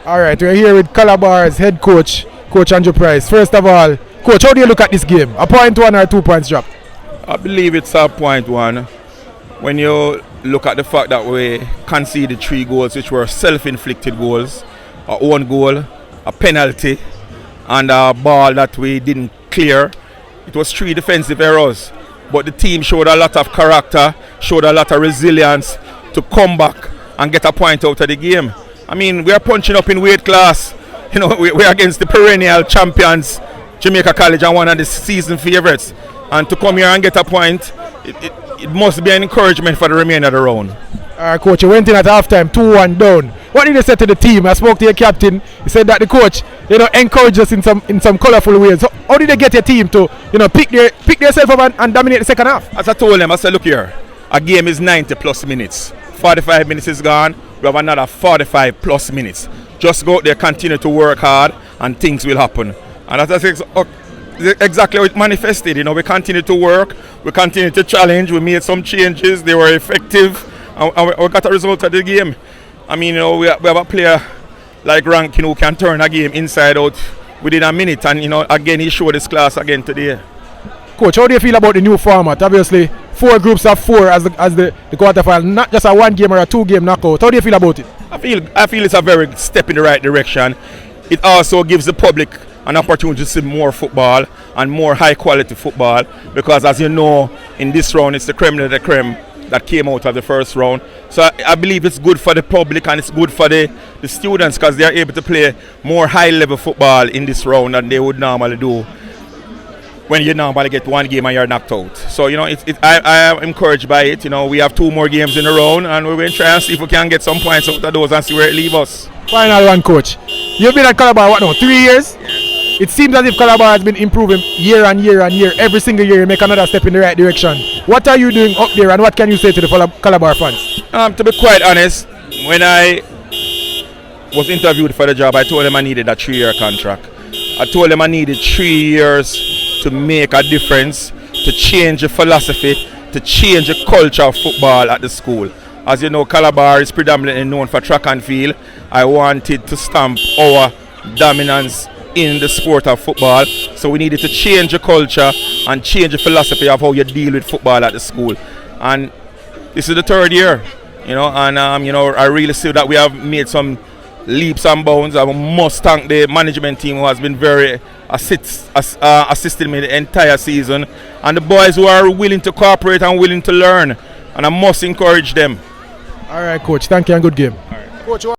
All right, we're here with Calabar's head coach, Coach Andrew Price. First of all, Coach, how do you look at this game? A point one or 2 points drop? I believe it's a point one. When you look at the fact that we conceded 3 goals, which were self-inflicted goals, our own goal, a penalty, and a ball that we didn't clear. It was 3 defensive errors, but the team showed a lot of character, showed a lot of resilience to come back and get a point out of the game. I mean, we are punching up in weight class. You know, we're against the perennial champions, Jamaica College, and one of the season favourites. And to come here and get a point, it must be an encouragement for the remainder of the round. Coach, you went in at halftime 2-1 down. What did you say to the team? I spoke to your captain. He said that the coach, encouraged us in some colourful ways. So how did they get your team to, pick themselves up and dominate the second half? As I told them, I said, look here, a game is 90 plus minutes. 45 minutes is gone. We have another 45 plus minutes. Just go out there, continue to work hard, and things will happen. And that's exactly how it manifested. We continue to work, we continue to challenge, we made some changes, they were effective, and we got a result of the game. I mean, we have a player like Rankin who can turn a game inside out within a minute, and again he showed his class again today. Coach, how do you feel about the new format? Obviously 4 groups of 4 as the quarterfinal, not just a 1 game or a 2 game knockout. How do you feel about it? I feel it's a very step in the right direction. It also gives the public an opportunity to see more football and more high quality football, because as you know, in this round it's the creme de la creme that came out of the first round. So I believe it's good for the public and it's good for the students, because they are able to play more high level football in this round than they would normally do when you normally get 1 game and you're knocked out. So I am encouraged by it. We have 2 more games in a round, and we're going to try and see if we can get some points out of those and see where it leaves us. Final one, Coach. You've been at Calabar, what now, 3 years? It seems as if Calabar has been improving year and year and year. Every single year you make another step in the right direction. What are you doing up there, and what can you say to the Calabar fans? To be quite honest, when I was interviewed for the job, I told them I needed a 3-year contract. I told them I needed 3 years to make a difference, to change the philosophy, to change the culture of football at the school. As you know, Calabar is predominantly known for track and field. I wanted to stamp our dominance in the sport of football, so we needed to change the culture and change the philosophy of how you deal with football at the school. And this is the 3rd year, and I really see that we have made some leaps and bounds. I must thank the management team who has been very assisting me the entire season, and the boys who are willing to cooperate and willing to learn, and I must encourage them. All right, Coach, thank you and good game. All right. Coach,